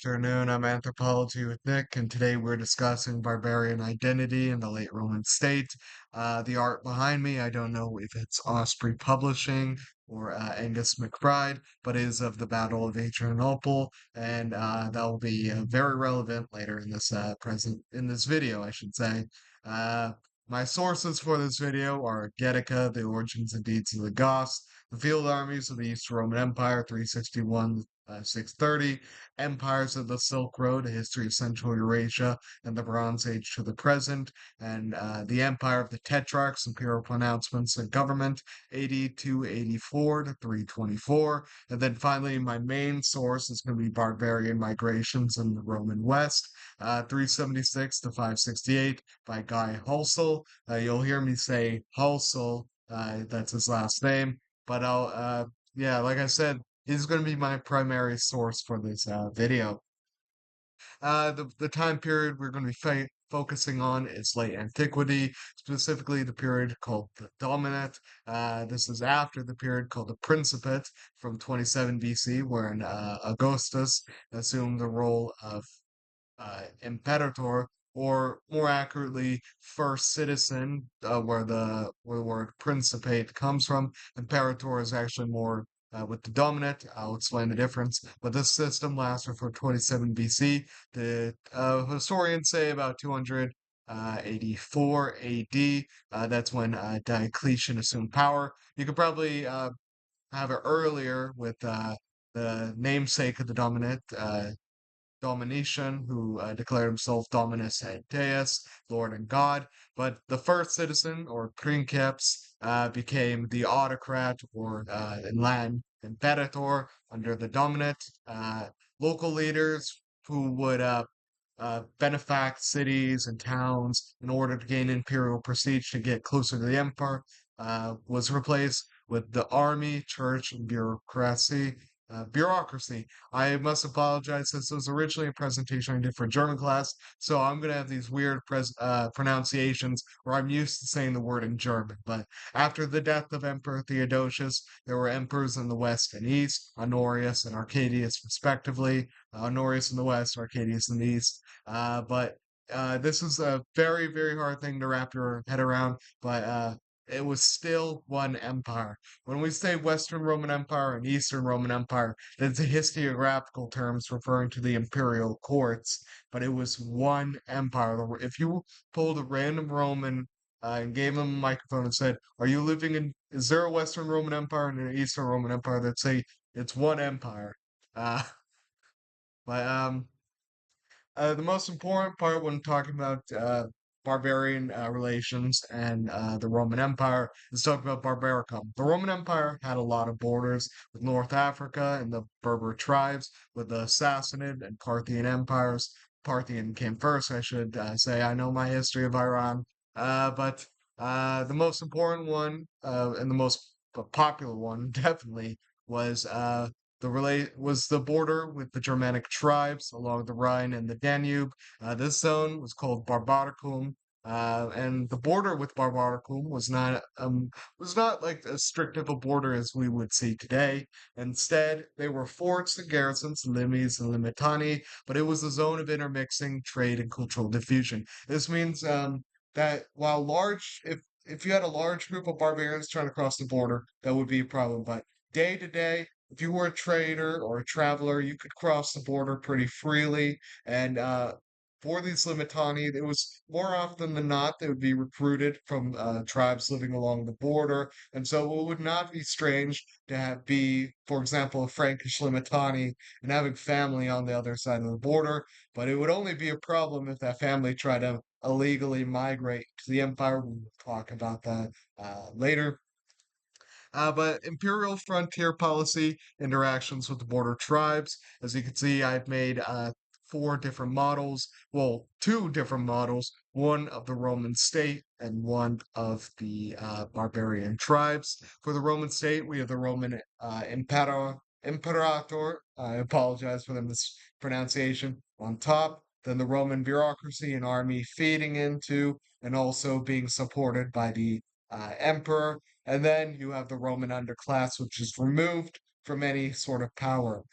afternoon. I'm Anthropology with Nick, and today we're discussing barbarian identity in the late Roman state. The art behind me, I don't know if it's Osprey Publishing or Angus McBride, but is of the Battle of Adrianople, and that will be very relevant later in this video, I should say. Uh, my sources for this video are Getica, The Origins and Deeds of the Goths, the Field Armies of the Eastern Roman Empire, 361 630, Empires of the Silk Road, A History of Central Eurasia and the Bronze Age to the Present, and the Empire of the Tetrarchs, Imperial Pronouncements and Government, 80 284 to 324. And then finally, my main source is going to be Barbarian Migrations in the Roman West, 376 to 568 by Guy Halsell. You'll hear me say Halsell, that's his last name, but yeah, like I said, is going to be my primary source for this video. The time period we're going to be focusing on is late antiquity, specifically the period called the Dominate. This is after the period called the Principate from 27 BC, wherein Augustus assumed the role of imperator, or more accurately, first citizen, where the word principate comes from. Imperator is actually more with the dominant. I'll explain the difference. But this system lasted from 27 BC. The historians say about 284 AD. That's when Diocletian assumed power. You could probably have it earlier with the namesake of the dominant, Domitian, who declared himself Dominus et Deus, Lord and God. But the first citizen, or princeps, became the autocrat, or in Latin, imperator, under the dominate. Local leaders who would benefact cities and towns in order to gain imperial prestige to get closer to the empire, was replaced with the army, church, and bureaucracy. Bureaucracy. I must apologize. This was originally a presentation I did for German class, so I'm gonna have these weird pronunciations where I'm used to saying the word in German. But after the death of Emperor Theodosius, there were emperors in the west and east, Honorius and Arcadius, respectively. Honorius in the west, Arcadius in the east. But this is a very, very hard thing to wrap your head around. But it was still one empire. When we say Western Roman Empire and Eastern Roman Empire, that's a historiographical terms referring to the imperial courts, but it was one empire. If you pulled a random Roman and gave them a microphone and said, "Are you living in? Is there a Western Roman Empire and an Eastern Roman Empire?" They'd say it's one empire. Uh, but the most important part when talking about barbarian relations and the Roman Empire is talking about Barbaricum. The Roman Empire had a lot of borders with North Africa and the Berber tribes, with the Sassanid and Parthian empires. Parthian came first, I should say. I know my history of Iran. But the most important one and the most popular one, definitely, was the border with the Germanic tribes along the Rhine and the Danube. This zone was called Barbaricum, and the border with Barbaricum was not like as strict of a border as we would see today. Instead, they were forts and garrisons, limes and limitani, but it was a zone of intermixing, trade, and cultural diffusion. This means that while if you had a large group of barbarians trying to cross the border, that would be a problem. But day to day, if you were a trader or a traveler, you could cross the border pretty freely. And for these Limitani, it was more often than not they would be recruited from tribes living along the border, and so it would not be strange to for example, a Frankish Limitani and having family on the other side of the border. But it would only be a problem if that family tried to illegally migrate to the empire. We'll talk about that later. But imperial frontier policy interactions with the border tribes. As you can see, I've made four different models. Well, two different models. One of the Roman state and one of the barbarian tribes. For the Roman state, we have the Roman imperator. I apologize for the mispronunciation on top. Then the Roman bureaucracy and army feeding into and also being supported by the emperor. And then you have the Roman underclass, which is removed from any sort of power.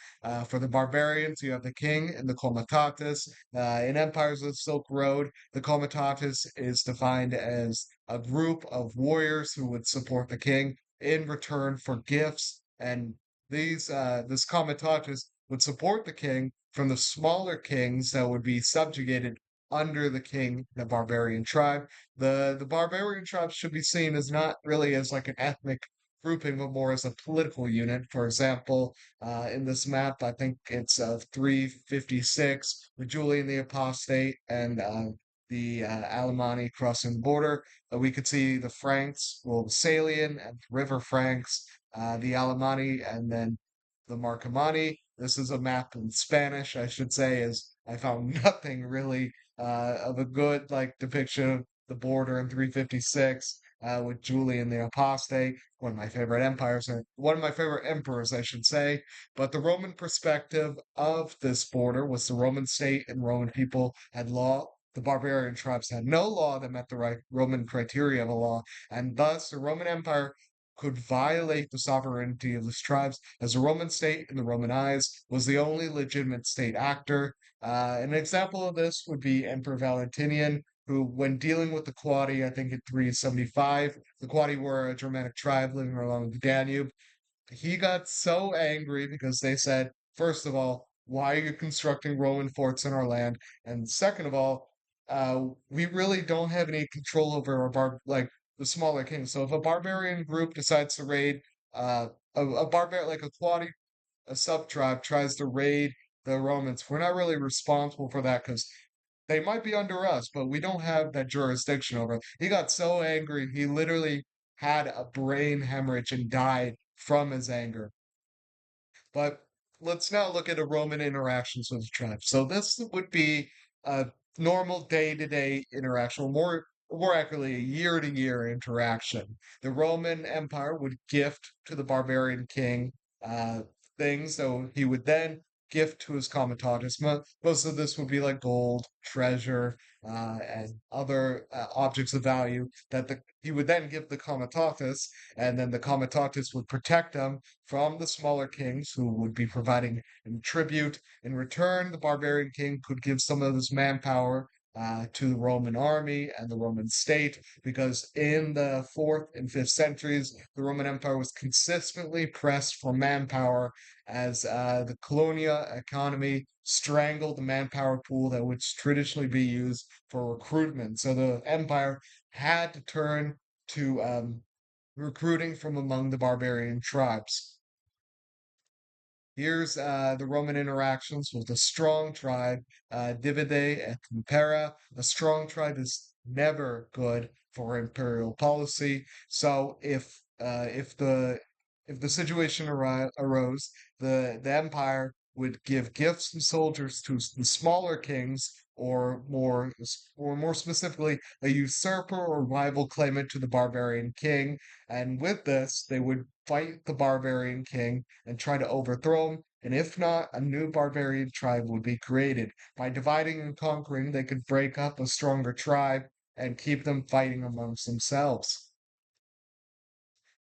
For the barbarians, you have the king and the comitatus. In empires of the Silk Road, the comitatus is defined as a group of warriors who would support the king in return for gifts, and this comitatus would support the king from the smaller kings that would be subjugated under the king, the barbarian tribe. The barbarian tribe should be seen as not really as like an ethnic grouping, but more as a political unit. For example, in this map, I think it's 356 with Julian the Apostate and the Alemanni crossing the border. We could see the Franks, well, the Salian and River Franks, the Alemanni, and then the Marcomanni. This is a map in Spanish, I should say, as I found nothing really of a good like depiction of the border in 356 with Julian the Apostate, one of my favorite empires, or one of my favorite emperors, I should say. But the Roman perspective of this border was the Roman state and Roman people had law. The barbarian tribes had no law that met the right Roman criteria of a law, and thus the Roman Empire could violate the sovereignty of the tribes, as the Roman state, in the Roman eyes, was the only legitimate state actor. An example of this would be Emperor Valentinian, who, when dealing with the Quadi, I think in 375, the Quadi were a Germanic tribe living along the Danube. He got so angry because they said, first of all, why are you constructing Roman forts in our land? And second of all, we really don't have any control over like the smaller kings. So if a barbarian group decides to raid a barbarian like a Quadi, a sub tribe tries to raid the Romans, we're not really responsible for that because they might be under us, but we don't have that jurisdiction over it. He got so angry, he literally had a brain hemorrhage and died from his anger. But let's now look at the Roman interactions with the tribes. So this would be a normal day-to-day interaction, more accurately, a year-to-year interaction. The Roman Empire would gift to the barbarian king uh, things, so he would then gift to his comitatus. Most of this would be like gold, treasure, and other objects of value that he would then give the comitatus, and then the comitatus would protect him from the smaller kings who would be providing him tribute. In return, the barbarian king could give some of his manpower to the Roman army and the Roman state, because in the fourth and fifth centuries, the Roman Empire was consistently pressed for manpower as the colonia economy strangled the manpower pool that would traditionally be used for recruitment. So the empire had to turn to recruiting from among the barbarian tribes. Here's the Roman interactions with a strong tribe, divide et impera. A strong tribe is never good for imperial policy. So if the situation arose, the empire would give gifts and soldiers to the smaller kings, or more specifically, a usurper or rival claimant to the barbarian king. And with this, they would fight the barbarian king and try to overthrow him. And if not, a new barbarian tribe would be created. By dividing and conquering, they could break up a stronger tribe and keep them fighting amongst themselves.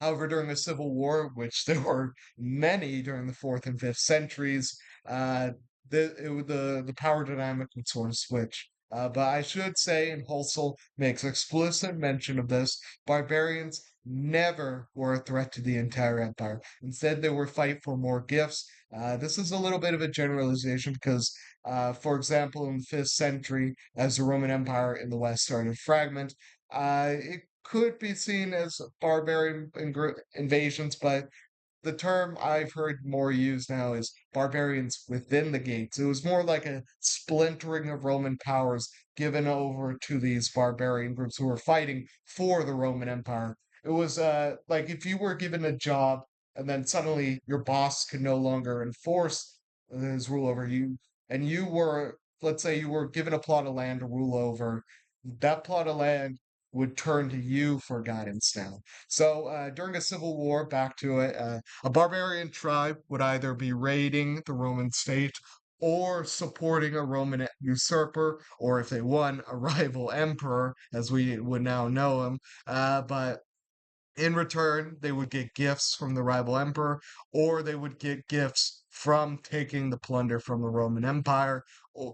However, during the Civil War, which there were many during the fourth and fifth centuries, uh, the power dynamic would sort of switch. But I should say, and Hulsel makes explicit mention of this, barbarians never were a threat to the entire empire. Instead, they were fight for more gifts. This is a little bit of a generalization because, for example, in the fifth century, as the Roman Empire in the West started to fragment, it could be seen as barbarian invasions, but the term I've heard more used now is barbarians within the gates. It was more like a splintering of Roman powers given over to these barbarian groups who were fighting for the Roman Empire. It was like if you were given a job and then suddenly your boss could no longer enforce his rule over you, and you were, let's say, you were given a plot of land to rule over, that plot of land would turn to you for guidance now. So during a civil war, back to it, a barbarian tribe would either be raiding the Roman state or supporting a Roman usurper, or if they won, a rival emperor, as we would now know him. But In return, they would get gifts from the rival emperor, or they would get gifts from taking the plunder from the Roman Empire.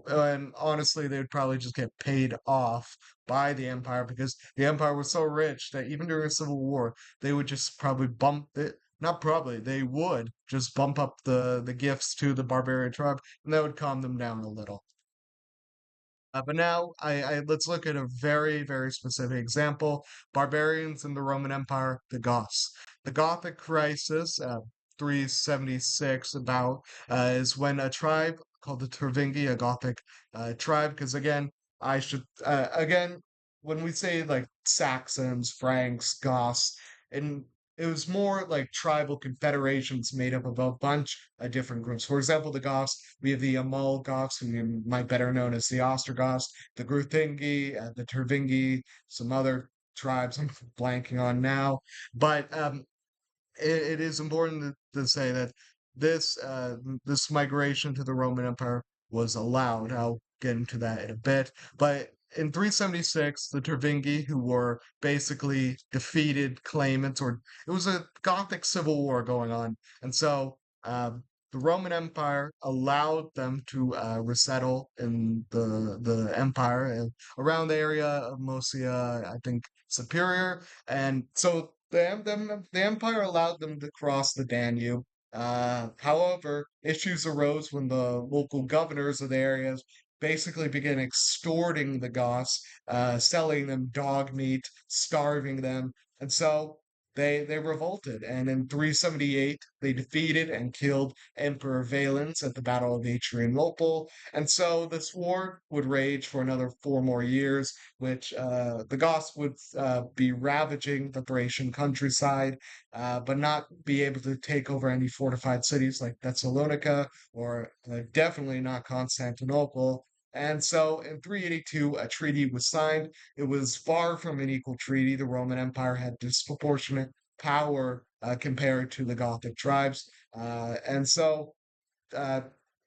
And honestly, they would probably just get paid off by the empire because the empire was so rich that even during a civil war, they would just probably bump it. Not probably, they would just bump up the gifts to the barbarian tribe, and that would calm them down a little. But now, let's look at a very, very specific example. Barbarians in the Roman Empire, the Goths. The Gothic crisis, 376 about, is when a tribe called the Tervingi, a Gothic tribe, because again, again, when we say like Saxons, Franks, Goths, and it was more like tribal confederations made up of a bunch of different groups. For example, the Goths, we have the Amal Goths, who you might better known as the Ostrogoths, the Gruthingi, the Tervingi, some other tribes I'm blanking on now. But it is important to say that this migration to the Roman Empire was allowed. I'll get into that in a bit. But in 376, the Tervingi, who were basically defeated claimants, or it was a Gothic civil war going on, and so the Roman Empire allowed them to resettle in the empire around the area of Mosia, I think Superior, and so the empire allowed them to cross the Danube. However, issues arose when the local governors of the areas basically began extorting the Goths, selling them dog meat, starving them, and so they revolted. And in 378, they defeated and killed Emperor Valens at the Battle of Adrianople. And so this war would rage for another 4 more years, which the Goths would be ravaging the Thracian countryside, but not be able to take over any fortified cities like Thessalonica or definitely not Constantinople. And so in 382, a treaty was signed. It was far from an equal treaty. The Roman Empire had disproportionate power compared to the Gothic tribes. And so uh,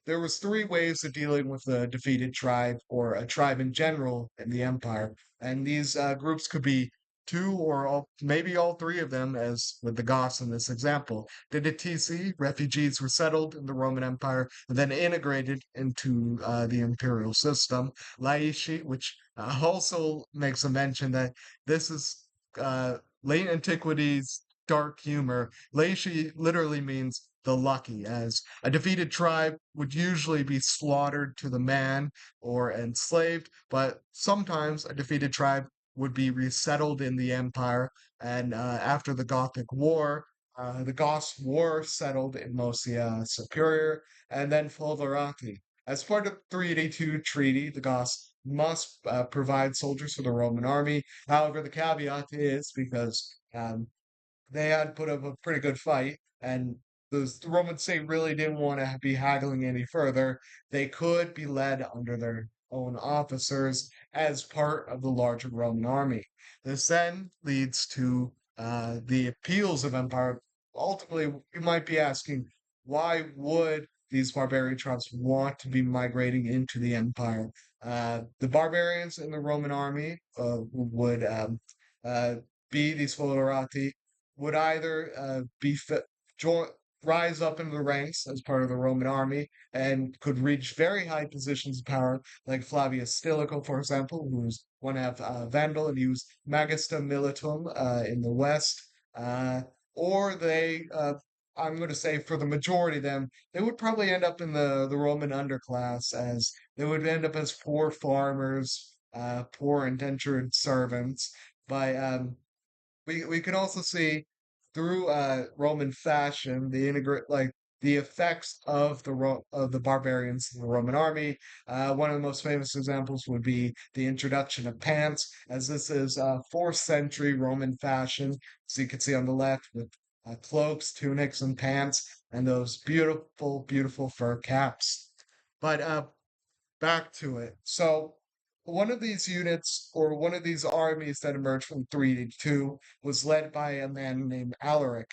there was three ways of dealing with a defeated tribe or a tribe in general in the empire, and these groups could be two or maybe all three of them, as with the Goths in this example. Didatici, refugees were settled in the Roman Empire and then integrated into the imperial system. Laici, which also makes a mention that this is uh, late antiquity's dark humor. Laici literally means the lucky, as a defeated tribe would usually be slaughtered to the man or enslaved, but sometimes a defeated tribe would be resettled in the empire. And after the Gothic War, the Goths were settled in Mosia Superior and then Folvarati. As part of the 382 treaty, the Goths must provide soldiers for the Roman army. However, the caveat is because they had put up a pretty good fight, and the Roman state really didn't want to be haggling any further. They could be led under their own officers as part of the larger Roman army. This then leads to the appeals of empire. Ultimately, you might be asking, why would these barbarian tribes want to be migrating into the empire? The barbarians in the Roman army would uh, be these foederati would either join, rise up into the ranks as part of the Roman army and could reach very high positions of power, like Flavius Stilicho, for example, who was one of Vandal and he was Magister Militum in the west. Uh, or I'm going to say for the majority of them, they would probably end up in the Roman underclass as they would end up as poor farmers, poor indentured servants. By we can also see through Roman fashion the integrate like the effects of of the barbarians in the Roman army. One of the most famous examples would be the introduction of pants, as this is fourth century Roman fashion. So you can see on the left with cloaks, tunics, and pants, and those beautiful, beautiful fur caps. But back to it. So one of these units or one of these armies that emerged from 382 was led by a man named Alaric.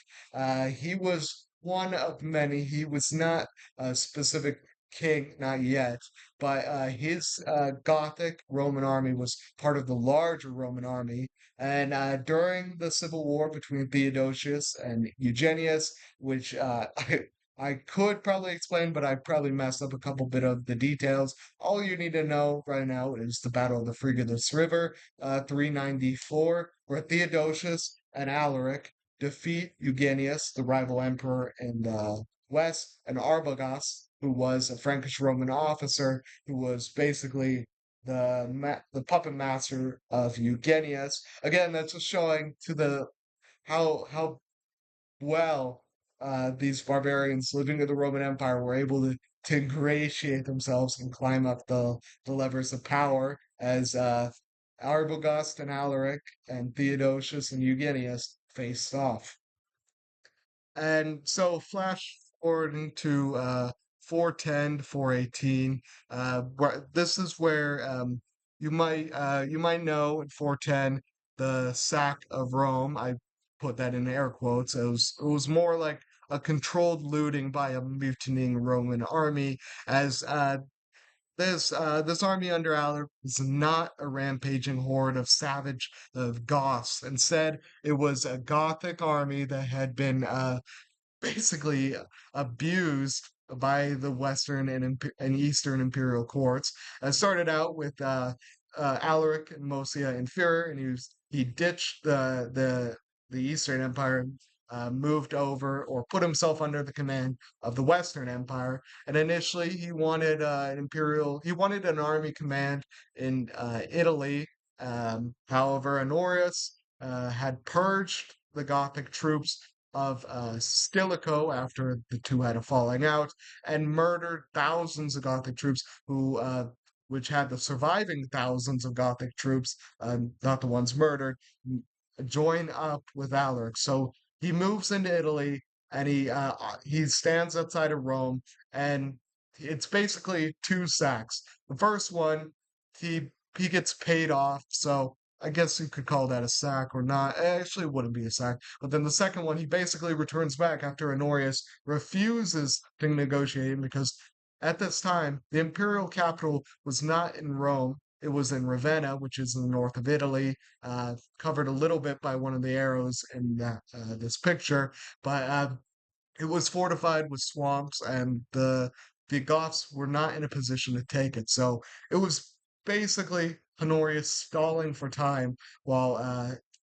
He was one of many. He was not specific. king, not yet, but his Gothic Roman army was part of the larger Roman army. And during the civil war between Theodosius and Eugenius, which I could probably explain, but I probably messed up a couple bit of the details. All you need to know right now is the Battle of the Frigidus River, 394, where Theodosius and Alaric defeat Eugenius, the rival emperor in the west, and Arbogast, who was a Frankish Roman officer who was basically the puppet master of Eugenius. Again, that's just showing to the how well these barbarians living in the Roman Empire were able to ingratiate themselves and climb up the levers of power as Arbogast and Alaric and Theodosius and Eugenius faced off. And so flash forwarding to 410 to 418, where this is where you might know in 410 the sack of Rome. I put that in air quotes. It was more like a controlled looting by a mutinying Roman army, as this army under Alaric was not a rampaging horde of savage of Goths. Instead, it was a Gothic army that had been basically abused by the Western and Eastern imperial courts. Started out with Alaric and Mosia Inferior, and he ditched the Eastern Empire, moved over or put himself under the command of the Western Empire. And initially, he wanted an army command in Italy. However, Honorius had purged the Gothic troops of Stilicho after the two had a falling out, and murdered thousands of Gothic troops which had the surviving thousands of Gothic troops, not the ones murdered, join up with Alaric. So he moves into Italy and he stands outside of Rome, and it's basically two sacks. The first one, he gets paid off, so I guess you could call that a sack or not. Actually, it wouldn't be a sack. But then the second one, he basically returns back after Honorius refuses to negotiate because at this time, the imperial capital was not in Rome. It was in Ravenna, which is in the north of Italy, covered a little bit by one of the arrows in this picture. But it was fortified with swamps, and the Goths were not in a position to take it. So it was basically Honorius stalling for time while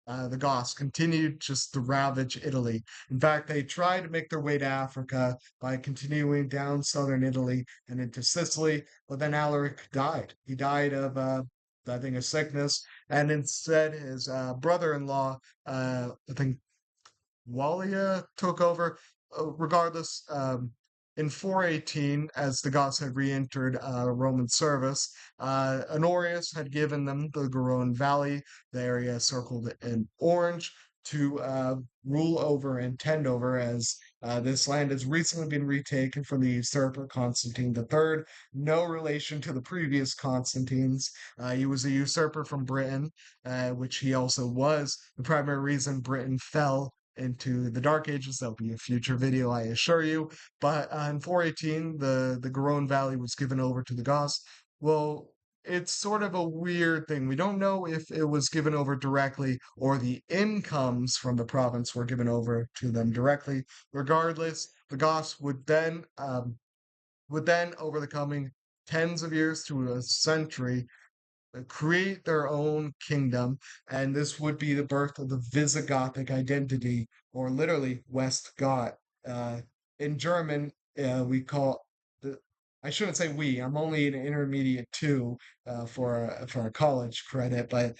the Goths continued just to ravage Italy. In fact, they tried to make their way to Africa by continuing down southern Italy and into Sicily, but then Alaric died. He died of, I think, a sickness, and instead his brother-in-law, I think Walia took over. Regardless, in 418, as the Goths had re-entered Roman service, Honorius had given them the Garonne Valley, the area circled in orange, to rule over and tend over, as this land has recently been retaken from the usurper Constantine III. No relation to the previous Constantines. He was a usurper from Britain, which he also was the primary reason Britain fell into the Dark Ages. That'll be a future video, I assure you. But in 418, the Garonne Valley was given over to the Goths. Well, it's sort of a weird thing. We don't know if it was given over directly or the incomes from the province were given over to them directly. Regardless, the Goths would then, over the coming tens of years to a century, create their own kingdom, and this would be the birth of the Visigothic identity, or literally West Goth. Uh, in German, we call the. I shouldn't say we. I'm only an intermediate two for a college credit, but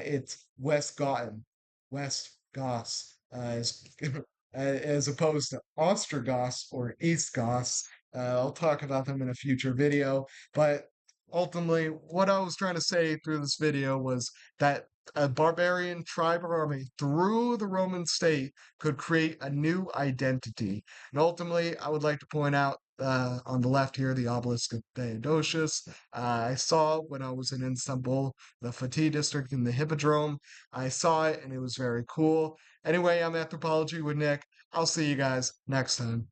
it's West Gothn, West Goths, as opposed to Ostrogoths or East Goths. I'll talk about them in a future video, but ultimately, what I was trying to say through this video was that a barbarian tribe or army through the Roman state could create a new identity. And ultimately, I would like to point out on the left here the obelisk of Theodosius. I saw when I was in Istanbul, the Fatih district in the Hippodrome. I saw it and it was very cool. Anyway, I'm Anthropology with Nick. I'll see you guys next time.